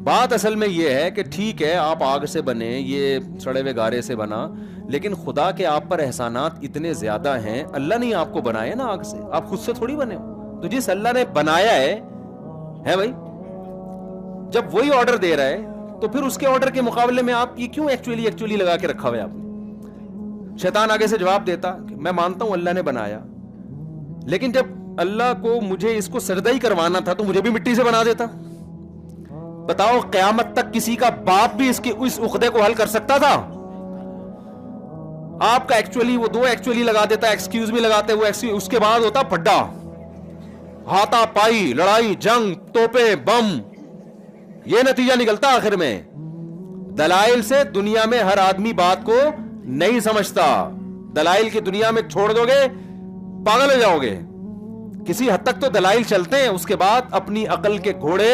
بات اصل میں یہ ہے کہ ٹھیک ہے آپ آگ سے بنے, یہ سڑے ہوئے گارے سے بنا, لیکن خدا کے آپ پر احسانات اتنے زیادہ ہیں. اللہ نے آپ کو بنایا نا آگ سے, آپ خود سے تھوڑی بنے ہو. تو جس اللہ نے بنایا ہے بھائی, جب وہی آرڈر دے رہا ہے تو پھر اس کے آرڈر کے مقابلے میں آپ یہ کیوں ایکچولی لگا کے رکھا ہوا ہے آپ نے. شیطان آگے سے جواب دیتا کہ میں مانتا ہوں اللہ نے بنایا, لیکن جب اللہ کو مجھے اس کو سجدہ ہی کروانا تھا تو مجھے بھی مٹی سے بنا دیتا. بتاؤ قیامت تک کسی کا باپ بھی اس عقدے کو حل کر سکتا تھا؟ آپ کا ایکچولی, وہ دو ایکچولی لگا دیتا, ایکسکیوز بھی لگاتے ہوئے, اس کے بعد ہوتا پھڈا, ہاتھا پائی, لڑائی, جنگ, توپے, بم. یہ نتیجہ نکلتا آخر میں. دلائل سے دنیا میں ہر آدمی بات کو نہیں سمجھتا. دلائل کی دنیا میں چھوڑ دو گے پاگل ہو جاؤ گے. کسی حد تک تو دلائل چلتے ہیں, اس کے بعد اپنی عقل کے گھوڑے